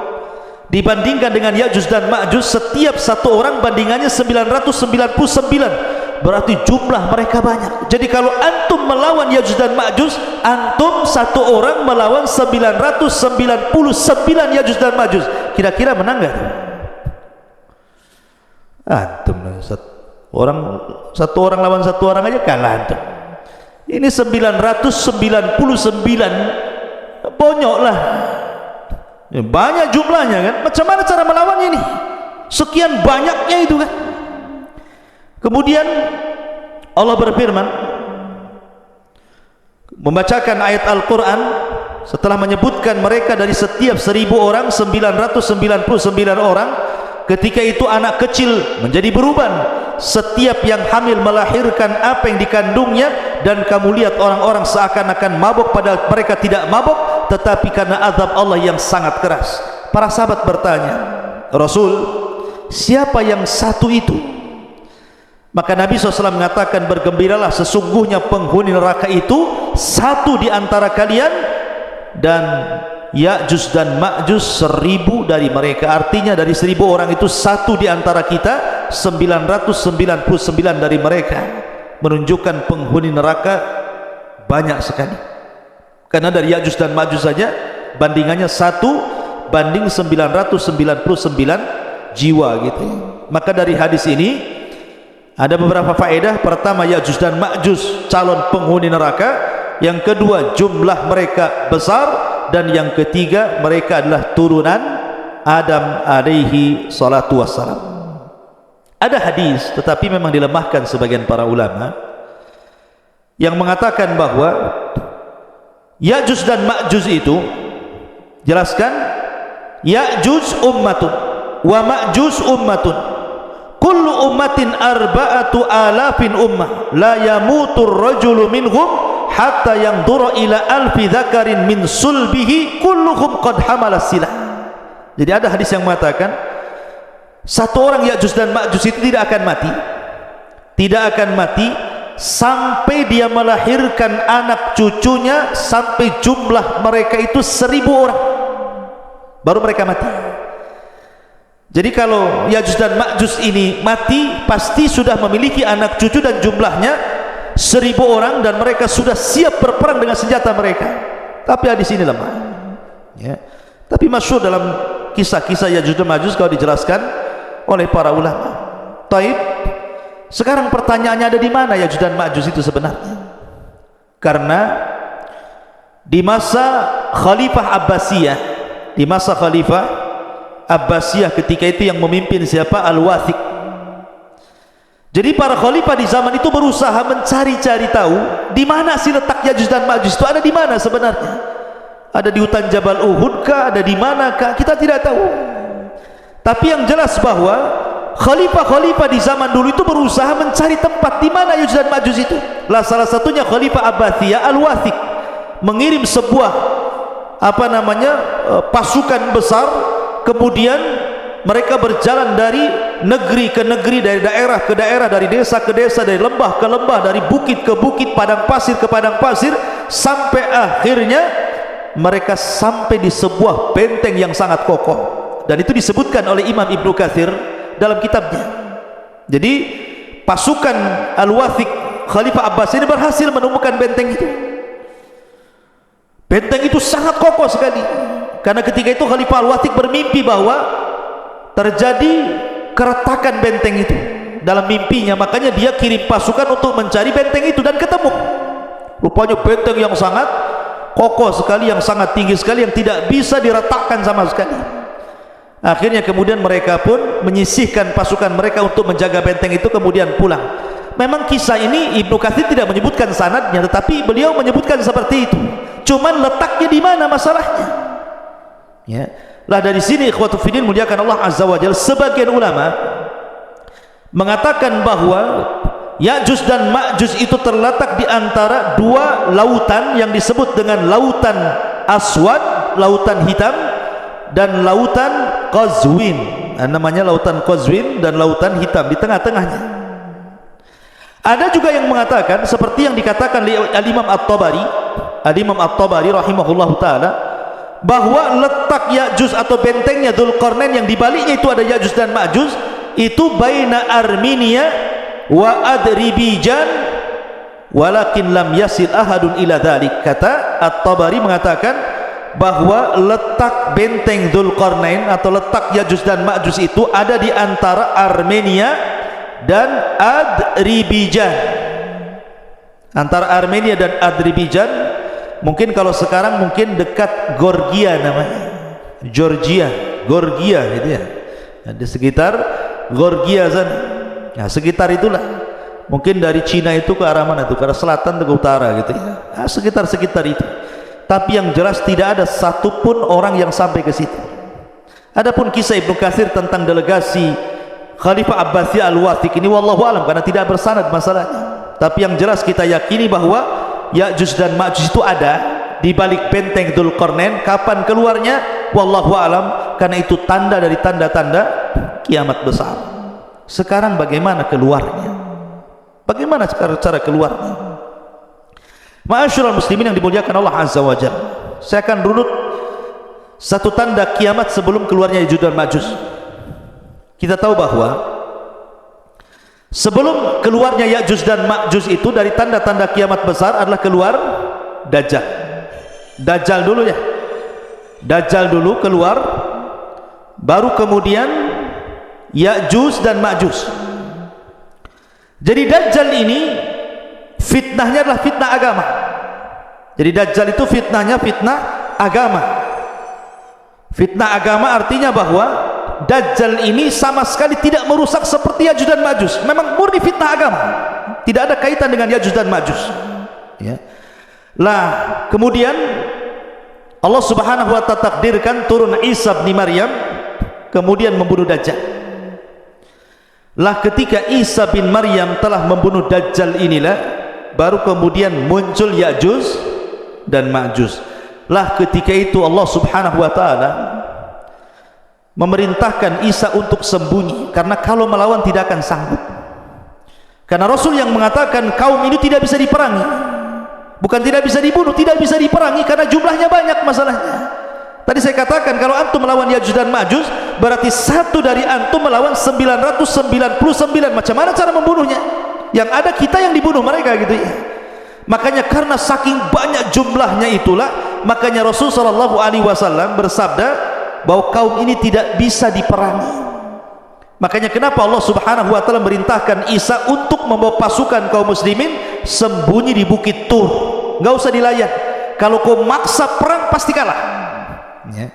dibandingkan dengan Ya'juj dan Ma'juj, setiap satu orang bandingannya 999, berarti jumlah mereka banyak. Jadi kalau antum melawan Ya'juj dan Ma'juj, antum satu orang melawan 999 Ya'juj dan Ma'juj, kira-kira menang nggak? Antum satu orang lawan satu orang aja kalah antum. Ini 999, bonyok lah, banyak jumlahnya kan. Macam mana cara melawannya ini? Sekian banyaknya itu kan. Kemudian Allah berfirman, membacakan ayat Al-Quran setelah menyebutkan mereka dari setiap 1000 orang 999 orang. Ketika itu anak kecil menjadi beruban, setiap yang hamil melahirkan apa yang dikandungnya, dan kamu lihat orang-orang seakan-akan mabuk padahal mereka tidak mabuk, tetapi karena azab Allah yang sangat keras. Para sahabat bertanya, Rasul, siapa yang satu itu? Maka Nabi SAW mengatakan, bergembiralah, sesungguhnya penghuni neraka itu satu di antara kalian, dan Ya'juj dan Ma'juj 1000 dari mereka. Artinya dari 1000 orang itu satu di antara kita, 999 dari mereka. Menunjukkan penghuni neraka banyak sekali. Karena dari Ya'juj dan Ma'juj saja bandingannya 1 banding 999 jiwa gitu. Maka dari hadis ini ada beberapa faedah. Pertama, Ya'juj dan Ma'juj calon penghuni neraka. Yang kedua, jumlah mereka besar. Dan yang ketiga, mereka adalah turunan Adam alaihi salatu wassalam. Ada hadis, tetapi memang dilemahkan sebagian para ulama, yang mengatakan bahwa Ya'juj dan Ma'juj itu, jelaskan, Ya'juj ummatun wa Ma'juj ummatun, kullu ummatin arba'atu alafin ummah, la yamutur rajulu minhum hatta yang dura ila alfi dzakarin min sulbihi kulluhum qad hamala silah. Jadi ada hadis yang mengatakan satu orang Ya'juj dan Ma'juj itu tidak akan mati sampai dia melahirkan anak cucunya, sampai jumlah mereka itu 1000 orang baru mereka mati. Jadi kalau Ya'juj dan Ma'juj ini mati, pasti sudah memiliki anak cucu dan jumlahnya 1000 orang, dan mereka sudah siap berperang dengan senjata mereka. Tapi hadis ini lemah ya. Tapi masyhur dalam kisah-kisah Ya'juj dan Ma'juj kalau dijelaskan oleh para ulama. Taib, sekarang pertanyaannya, ada di mana Ya'juj dan Ma'juj itu sebenarnya? Karena di masa Khalifah Abbasiyah ketika itu yang memimpin siapa? Al-Wathiq. Jadi para khalifah di zaman itu berusaha mencari-cari tahu di mana sih letak Ya'juj dan Ma'juj itu, ada di mana sebenarnya? Ada di hutan Jabal Uhud kah? Ada di manakah? Kita tidak tahu. Tapi yang jelas bahwa khalifah-khalifah di zaman dulu itu berusaha mencari tempat di mana Ya'juj dan Ma'juj itu. Lah salah satunya Khalifah Abbasiyah Al-Wathiq mengirim sebuah pasukan besar, kemudian mereka berjalan dari negeri ke negeri, dari daerah ke daerah, dari desa ke desa, dari lembah ke lembah, dari bukit ke bukit, padang pasir ke padang pasir, sampai akhirnya mereka sampai di sebuah benteng yang sangat kokoh. Dan itu disebutkan oleh Imam Ibnu Katsir dalam kitabnya. Jadi pasukan Al-Wathiq Khalifah Abbas ini berhasil menemukan benteng itu. Benteng itu sangat kokoh sekali, karena ketika itu Khalifah Al-Wathiq bermimpi bahwa terjadi keretakan benteng itu dalam mimpinya. Makanya dia kirim pasukan untuk mencari benteng itu, dan ketemu. Rupanya benteng yang sangat kokoh sekali, yang sangat tinggi sekali, yang tidak bisa diretakkan sama sekali. Akhirnya kemudian mereka pun menyisihkan pasukan mereka untuk menjaga benteng itu, kemudian pulang. Memang kisah ini Ibnu Katsir tidak menyebutkan sanadnya, tetapi beliau menyebutkan seperti itu. Cuman letaknya di mana masalahnya ya. Lah dari sini ikhwatu fiddin muliakan Allah azza wa jalla, sebagian ulama mengatakan bahwa Ya'juj dan Ma'juj itu terletak di antara dua lautan yang disebut dengan lautan Aswad, lautan hitam, dan lautan Qazwin. Namanya lautan Qazwin dan lautan hitam, di tengah-tengahnya. Ada juga yang mengatakan seperti yang dikatakan oleh Al-Imam At-Tabari rahimahullahu taala, bahwa letak Ya'juj atau bentengnya Dzulqarnain yang dibaliknya itu ada Ya'juj dan Ma'juj, itu baina Armenia wa Adribijan walakin lam yasil ahadun ila dzalik. Kata At-Tabari mengatakan bahwa letak benteng Dzulqarnain atau letak Ya'juj dan Ma'juj itu ada di antara Armenia dan Adribijan. Antara Armenia dan Adribijan, mungkin kalau sekarang mungkin dekat Georgia namanya, Georgia gitu ya. Di sekitar Georgia sana. Nah, sekitar itulah. Mungkin dari Cina itu ke arah mana itu? Ke arah selatan ke utara gitu ya. Nah, sekitar itu. Tapi yang jelas tidak ada satupun orang yang sampai ke situ. Adapun kisah Ibnu Katsir tentang delegasi Khalifah Abbasiyah Al-Wathiq ini wallahu alam, karena tidak bersanad masalahnya. Tapi yang jelas kita yakini bahwa Ya'juj dan Ma'juj itu ada di balik benteng Dzulqarnain. Kapan keluarnya? Wallahu alam, karena itu tanda dari tanda-tanda kiamat besar. Sekarang bagaimana keluarnya? Bagaimana cara keluarnya? Ma'asyiral muslimin yang dimuliakan Allah azza wa jalla, saya akan runut satu tanda kiamat sebelum keluarnya Ya'juj dan Ma'juj. Kita tahu bahwa sebelum keluarnya Ya'juj dan Ma'juj itu dari tanda-tanda kiamat besar adalah keluar Dajjal. Dajjal dulu ya. Dajjal dulu keluar, baru kemudian Ya'juj dan Ma'juj. Jadi Dajjal ini fitnahnya adalah fitnah agama. Jadi Dajjal itu fitnahnya fitnah agama. Fitnah agama artinya bahwa Dajjal ini sama sekali tidak merusak seperti Ya'juj dan Ma'juj. Memang murni fitnah agama, tidak ada kaitan dengan Ya'juj dan Ma'juj ya. Lah kemudian Allah subhanahu wa ta'ala takdirkan turun Isa bin Maryam kemudian membunuh Dajjal. Lah ketika Isa bin Maryam telah membunuh Dajjal inilah baru kemudian muncul Ya'juj dan Ma'juj. Lah ketika itu Allah subhanahu wa ta'ala memerintahkan Isa untuk sembunyi, karena kalau melawan tidak akan sanggup. Karena Rasul yang mengatakan kaum ini tidak bisa diperangi, bukan tidak bisa dibunuh, tidak bisa diperangi karena jumlahnya banyak masalahnya. Tadi saya katakan kalau antum melawan Ya'juj dan Ma'juj berarti satu dari antum melawan 999. Macam mana cara membunuhnya? Yang ada kita yang dibunuh mereka gitu ya. Makanya karena saking banyak jumlahnya itulah makanya Rasul sallallahu alaihi wasallam bersabda bahwa kaum ini tidak bisa diperangi. Makanya kenapa Allah subhanahu wa ta'ala merintahkan Isa untuk membawa pasukan kaum muslimin sembunyi di bukit Tur, nggak usah dilayan. Kalau kau maksa perang pasti kalah ya.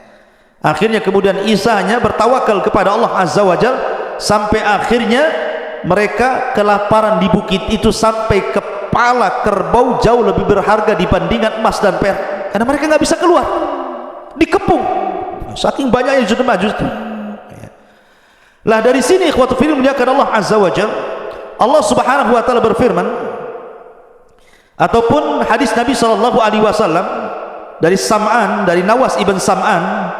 Akhirnya kemudian Isa hanya bertawakal kepada Allah azza wa jal, sampai akhirnya mereka kelaparan di bukit itu sampai kepala kerbau jauh lebih berharga dibandingkan emas dan perak, karena mereka nggak bisa keluar, dikepung saking banyaknya Ya'juj dan Ma'juj itu. Lah dari sini ikhwatu fillah muliakan Allah azza wa jalla, Allah subhanahu wa ta'ala berfirman, ataupun hadis Nabi sallallahu alaihi wasallam dari Sam'an, dari Nawas ibn Sam'an,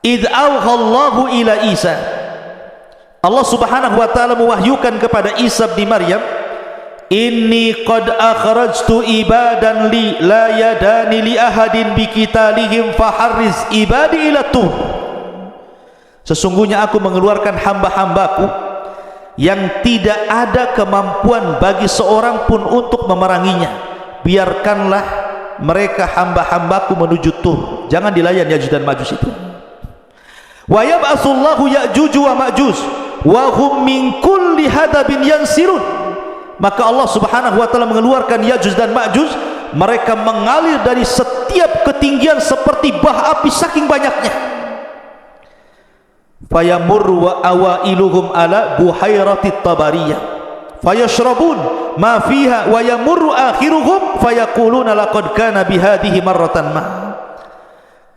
idh awhallahu ila Isa, Allah subhanahu wa ta'ala mewahyukan kepada Isa bin Maryam, inni qad akhrajtu ibadan li la yadani li ahadin biqitalihim faharriz ibadi ila Tur. Sesungguhnya aku mengeluarkan hamba-hambaku yang tidak ada kemampuan bagi seorang pun untuk memeranginya, biarkanlah mereka hamba-hambaku menuju Tur, jangan dilayan Ya'juj dan Ma'juj itu. Wa yab'atsullahu Ya'juj wa Ma'juj wa hum min kulli hadabin yansirun. Maka Allah subhanahu wa ta'ala mengeluarkan Ya'juj dan Ma'juj, mereka mengalir dari setiap ketinggian seperti bah api saking banyaknya. Fayamurru wa awailuhum ala buhairatit tabariyah fayashrabun ma fiha wa yamurru akhiruhum fayaquluna laqad kana bihadhihi marratan ma.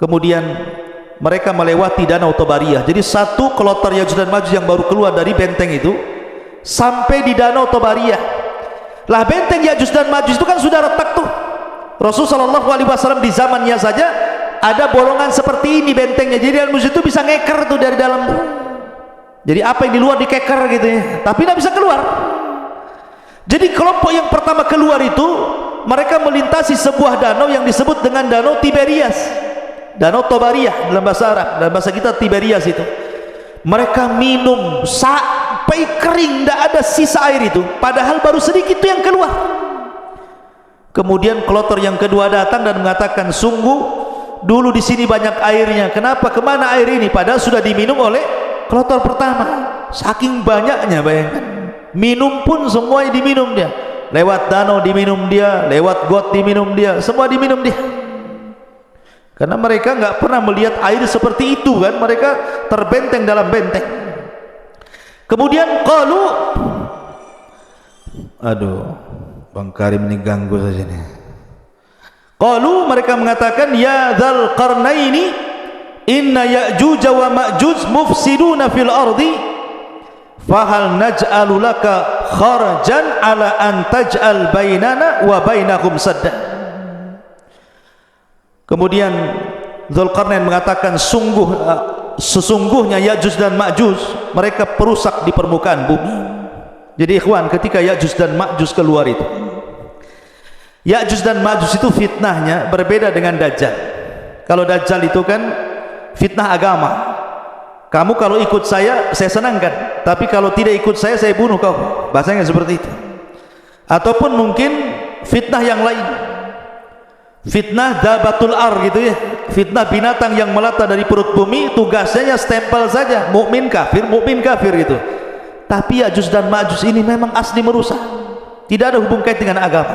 Kemudian mereka melewati danau Tabariyah. Jadi satu kloter Ya'juj dan Ma'juj yang baru keluar dari benteng itu sampai di danau Tabariyah. Lah benteng Ya'juj dan Ma'juj itu kan sudah retak tuh. Rasulullah sallallahu alaihi wasallam di zamannya saja ada bolongan seperti ini bentengnya, jadi musuh itu bisa ngeker tuh dari dalam tuh. Jadi apa yang di luar dikeker gitu ya, tapi tidak bisa keluar. Jadi kelompok yang pertama keluar itu mereka melintasi sebuah danau yang disebut dengan danau Tiberias, danau Tabariyah dalam bahasa Arab, dalam bahasa kita Tiberias itu. Mereka minum sampai kering, tidak ada sisa air itu, padahal baru sedikit itu yang keluar. Kemudian kloter yang kedua datang dan mengatakan, sungguh dulu di sini banyak airnya, kenapa kemana air ini? Padahal sudah diminum oleh kloter pertama. Saking banyaknya, bayangkan, minum pun semuanya diminum dia. Lewat danau diminum dia, lewat got diminum dia, semua diminum dia. Karena mereka nggak pernah melihat air seperti itu kan, mereka terbenteng dalam benteng. Kemudian qalu, aduh, Bang Karim ini ganggu saja nih. Qalu, mereka mengatakan, ya dzal qarnaini inna Ya'juj wa Ma'juj mufsiduna fil ardi fahal naj'alu laka kharjan ala an taj'al bainana wa bainahum sadda. Kemudian Dzulqarnain mengatakan, sesungguhnya Ya'juj dan Ma'juj mereka perusak di permukaan bumi. Jadi ikhwan, ketika Ya'juj dan Ma'juj keluar itu, Ya'juj dan Ma'juj itu fitnahnya berbeda dengan Dajjal. Kalau Dajjal itu kan fitnah agama. Kamu kalau ikut saya senangkan, tapi kalau tidak ikut saya bunuh kau. Bahasanya seperti itu. Ataupun mungkin fitnah yang lain, fitnah dabatul ar gitu ya, fitnah binatang yang melata dari perut bumi, tugasnya stempel saja, mukmin kafir gitu. Tapi Ya'juj dan Ma'juj ini memang asli merusak, tidak ada hubung kait dengan agama.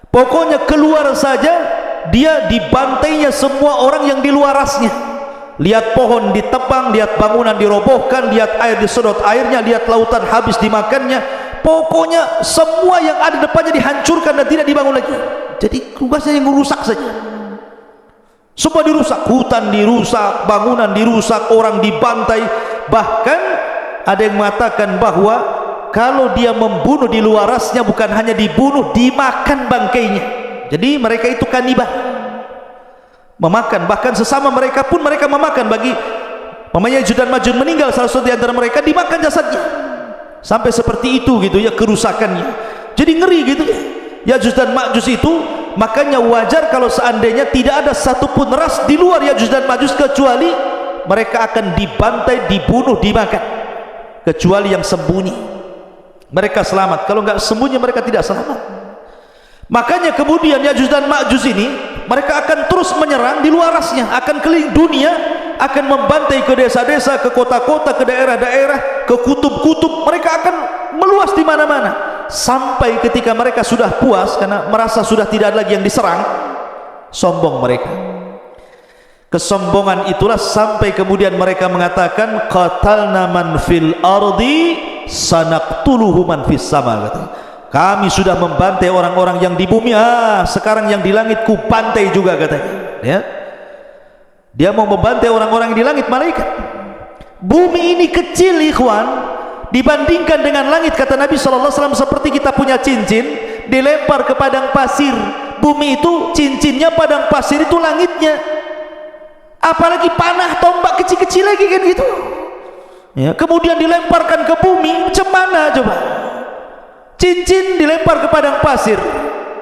Pokoknya keluar saja, dia dibantainya semua orang yang di luarasnya. Lihat pohon ditebang, lihat bangunan dirobohkan, lihat air disedot airnya, lihat lautan habis dimakannya. Pokoknya semua yang ada depannya dihancurkan dan tidak dibangun lagi. Jadi tugasnya yang merusak saja. Semua dirusak, hutan dirusak, bangunan dirusak, orang dibantai. Bahkan ada yang mengatakan bahwa kalau dia membunuh di luarasnya, bukan hanya dibunuh, dimakan bangkainya. Jadi mereka itu kanibal, memakan. Bahkan sesama mereka pun mereka memakan. Bagi mamanya Ya'juj dan Ma'juj meninggal salah satu di antara mereka, dimakan jasadnya. Sampai seperti itu gitu ya kerusakannya. Jadi ngeri gitu ya Ya'juj dan Ma'juj itu. Makanya wajar kalau seandainya tidak ada satupun ras di luar Ya'juj dan Ma'juj, kecuali mereka akan dibantai, dibunuh, dimakan. Kecuali yang sembunyi, mereka selamat. Kalau enggak sembunyi, mereka tidak selamat. Makanya kemudian Ya'juj dan Ma'juj ini, mereka akan terus menyerang di luarasnya, akan keliling dunia, akan membantai ke desa-desa, ke kota-kota, ke daerah-daerah, ke kutub-kutub. Mereka akan meluas di mana-mana, sampai ketika mereka sudah puas karena merasa sudah tidak ada lagi yang diserang, sombong mereka. Kesombongan itulah sampai kemudian mereka mengatakan, qatalna man fil ardi sanaqtuluhu man fis sama. Katanya, kami sudah membantai orang-orang yang di bumi, sekarang yang di langit ku bantai juga, katanya ya. Dia mau membantai orang-orang yang di langit, malaikat. Bumi ini kecil ikhwan, dibandingkan dengan langit, kata Nabi SAW, seperti kita punya cincin dilempar ke padang pasir. Bumi itu cincinnya, padang pasir itu langitnya. Apalagi panah tombak kecil-kecil lagi kan gitu ya. Kemudian dilemparkan ke bumi, macam mana coba? Cincin dilempar ke padang pasir,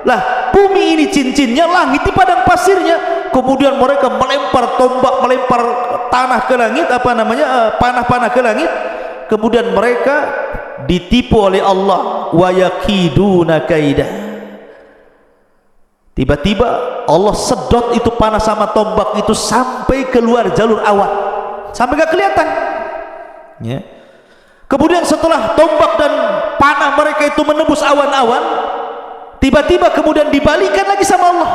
lah bumi ini cincinnya, langit di padang pasirnya. Kemudian mereka melempar tombak, melempar tanah ke langit, panah-panah ke langit. Kemudian mereka ditipu oleh Allah, wa yakiduna kaida. Tiba-tiba Allah sedot itu panah sama tombak itu sampai keluar jalur awan, sampai gak kelihatan ya. Kemudian setelah tombak dan panah mereka itu menembus awan-awan, tiba-tiba kemudian dibalikan lagi sama Allah.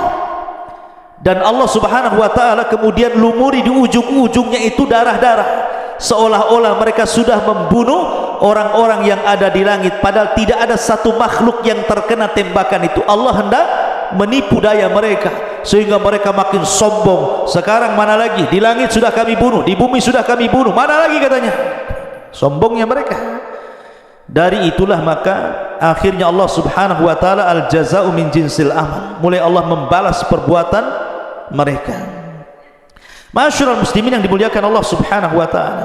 Dan Allah Subhanahu wa ta'ala kemudian lumuri di ujung-ujungnya itu darah-darah, seolah-olah mereka sudah membunuh orang-orang yang ada di langit, padahal tidak ada satu makhluk yang terkena tembakan itu. Allah hendak menipu daya mereka sehingga mereka makin sombong. Sekarang mana lagi, di langit sudah kami bunuh, di bumi sudah kami bunuh, mana lagi katanya. Sombongnya mereka. Dari itulah maka akhirnya Allah Subhanahu wa ta'ala, al jaza'u min jinsil amal, mulai Allah membalas perbuatan mereka. Masyarul muslimin yang dimuliakan Allah Subhanahu wa ta'ala,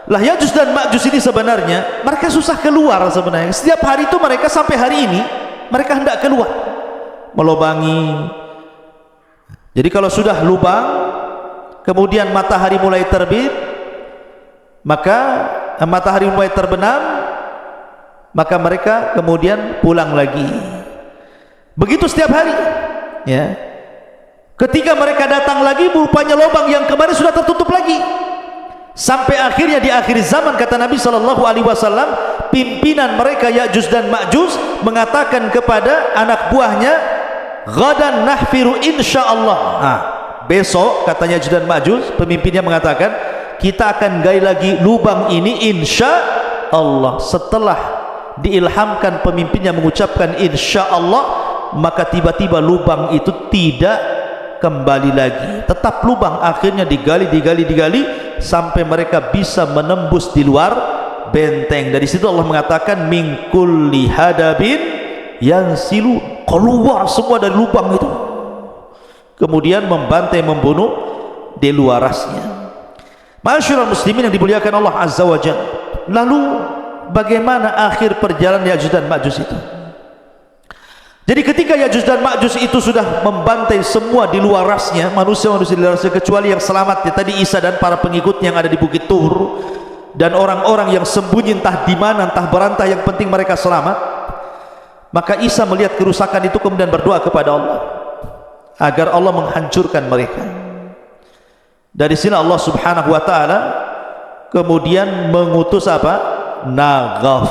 lah Ya'juj dan Ma'juj ini sebenarnya mereka susah keluar sebenarnya. Setiap hari itu mereka, sampai hari ini mereka hendak keluar, melobangi. Jadi kalau sudah lubang, kemudian matahari mulai terbit, maka matahari mulai terbenam, maka mereka kemudian pulang lagi. Begitu setiap hari ya. Ketika mereka datang lagi, rupanya lubang yang kemarin sudah tertutup lagi. Sampai akhirnya di akhir zaman, kata Nabi SAW, pimpinan mereka Ya'juj dan Ma'juj mengatakan kepada anak buahnya, ghadan nahfiru insyaallah. Besok, katanya Ya'juj dan Ma'juj, pemimpinnya mengatakan, kita akan gali lagi lubang ini insya Allah. Setelah diilhamkan pemimpinnya mengucapkan insya Allah, maka tiba-tiba lubang itu tidak kembali lagi, tetap lubang. Akhirnya digali sampai mereka bisa menembus di luar benteng. Dari situ Allah mengatakan min kulli hadabin yansilu, keluar semua dari lubang itu, kemudian membantai, membunuh di luarasnya. Masyarul muslimin yang dimuliakan Allah Azza wa Jalla. Lalu bagaimana akhir perjalanan Ya'juj dan Ma'juj itu? Jadi ketika Ya'juj dan Ma'juj itu sudah membantai semua di luar rasnya, manusia-manusia di luar rasnya, kecuali yang selamat ya tadi Isa dan para pengikutnya yang ada di Bukit Tur, dan orang-orang yang sembunyi entah di mana, entah berantai, yang penting mereka selamat. Maka Isa melihat kerusakan itu kemudian berdoa kepada Allah agar Allah menghancurkan mereka. Dari sini Allah Subhanahu wa taala kemudian mengutus apa? Naghaf.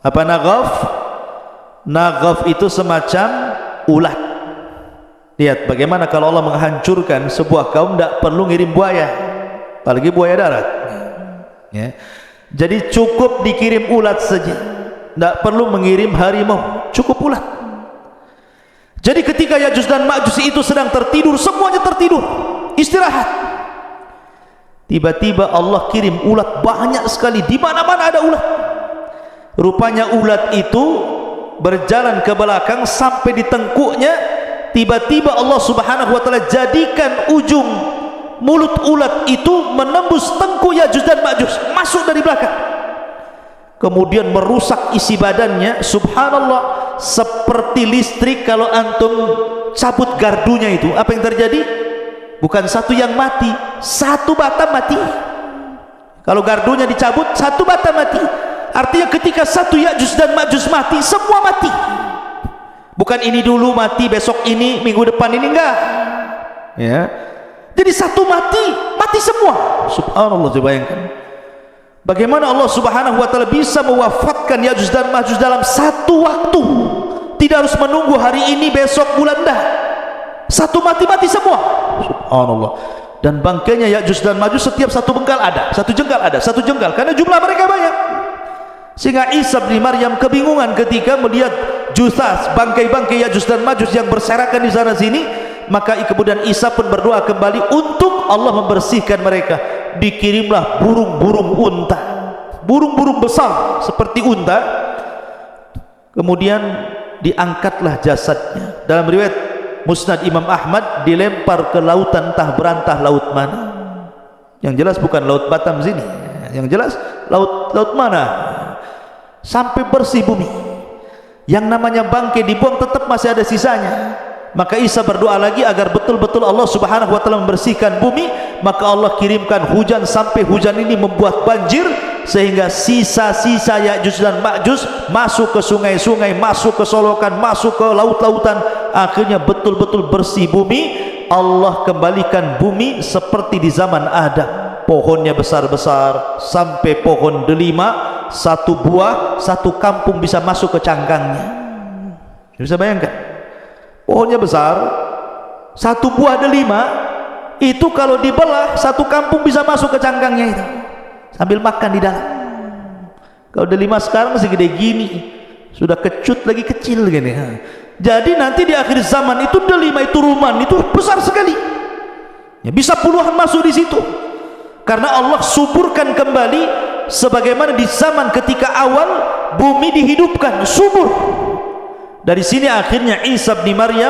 Apa naghaf? Naghaf itu semacam ulat. Lihat bagaimana kalau Allah menghancurkan sebuah kaum tidak perlu ngirim buaya, apalagi buaya darat ya. Jadi cukup dikirim ulat saja, tidak perlu mengirim harimau, cukup ulat. Jadi ketika Ya'juj dan Ma'juj itu sedang tertidur, semuanya tertidur, istirahat, tiba-tiba Allah kirim ulat banyak sekali, di mana-mana ada ulat. Rupanya ulat itu berjalan ke belakang sampai di tengkuknya. Tiba-tiba Allah Subhanahu wa taala jadikan ujung mulut ulat itu menembus tengkuk Ya'juj dan Ma'juj, masuk dari belakang, kemudian merusak isi badannya. Subhanallah, seperti listrik kalau antum cabut gardunya itu, apa yang terjadi? Bukan satu yang mati, satu batang mati. Kalau gardunya dicabut, satu batang mati. Artinya ketika satu Ya'juj dan Ma'juj mati, semua mati. Bukan ini dulu mati, besok ini, minggu depan ini, enggak ya. Jadi satu mati, mati semua. Subhanallah, coba bayangkan bagaimana Allah Subhanahu wa taala bisa mewafatkan Ya'juj dan Ma'juj dalam satu waktu. Tidak harus menunggu hari ini, besok, bulan, dah. Satu mati semua. Subhanallah. Dan bangkainya Ya'juj dan Ma'juj setiap satu bengkal ada, satu jengkal ada, satu jengkal, karena jumlah mereka banyak. Sehingga Isa bin Maryam kebingungan ketika melihat jusas bangkai-bangkai Ya'juj dan Ma'juj yang berserakan di sana sini. Maka kemudian Isa pun berdoa kembali untuk Allah membersihkan mereka. Dikirimlah burung-burung unta, burung-burung besar seperti unta, kemudian diangkatlah jasadnya. Dalam riwayat Musnad Imam Ahmad, dilempar ke lautan, entah berantah laut mana. Yang jelas bukan laut Batam sini, yang jelas laut mana, sampai bersih bumi. Yang namanya bangkai dibuang tetap masih ada sisanya. Maka Isa berdoa lagi agar betul-betul Allah Subhanahu wa taala membersihkan bumi. Maka Allah kirimkan hujan, sampai hujan ini membuat banjir, sehingga sisa-sisa Ya'juj dan Ma'juj masuk ke sungai-sungai, masuk ke solokan, masuk ke laut-lautan. Akhirnya betul-betul bersih bumi. Allah kembalikan bumi seperti di zaman Adam. Pohonnya besar-besar, sampai pohon delima, satu buah, satu kampung bisa masuk ke cangkangnya. Bisa bayangkan, pohonnya besar, satu buah delima itu kalau dibelah, satu kampung bisa masuk ke cangkangnya itu, sambil makan di dalam. Kalau delima sekarang masih gede gini, sudah kecut lagi, kecil gini. Jadi nanti di akhir zaman itu delima itu, ruman itu besar sekali ya, bisa puluhan masuk di situ. Karena Allah suburkan kembali sebagaimana di zaman ketika awal bumi dihidupkan, subur. Dari sini akhirnya Isa bin Maryam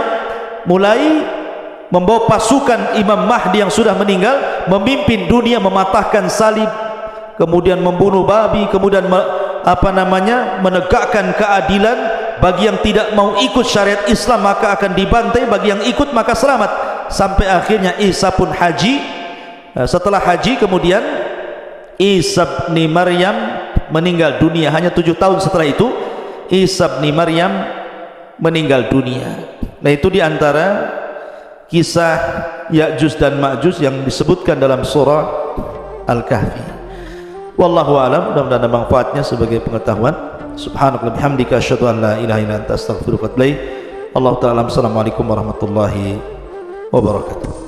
mulai membawa pasukan Imam Mahdi yang sudah meninggal, memimpin dunia, mematahkan salib, kemudian membunuh babi, kemudian menegakkan keadilan. Bagi yang tidak mau ikut syariat Islam maka akan dibantai, bagi yang ikut maka selamat. Sampai akhirnya Isa pun haji. Setelah haji kemudian Isa bin Maryam meninggal dunia. Hanya 7 tahun setelah itu Isa bin Maryam meninggal dunia. Nah, itu diantara kisah Ya'juj dan Ma'juj yang disebutkan dalam surah Al-Kahfi. Wallahu a'lam. Mudah-mudahan ada manfaatnya sebagai pengetahuan. Subhanallah bihamdika asyhadu an la ilaha illa anta astaghfiruka wa atubu ilaik. Allahu ta'ala. Assalamualaikum warahmatullahi wabarakatuh.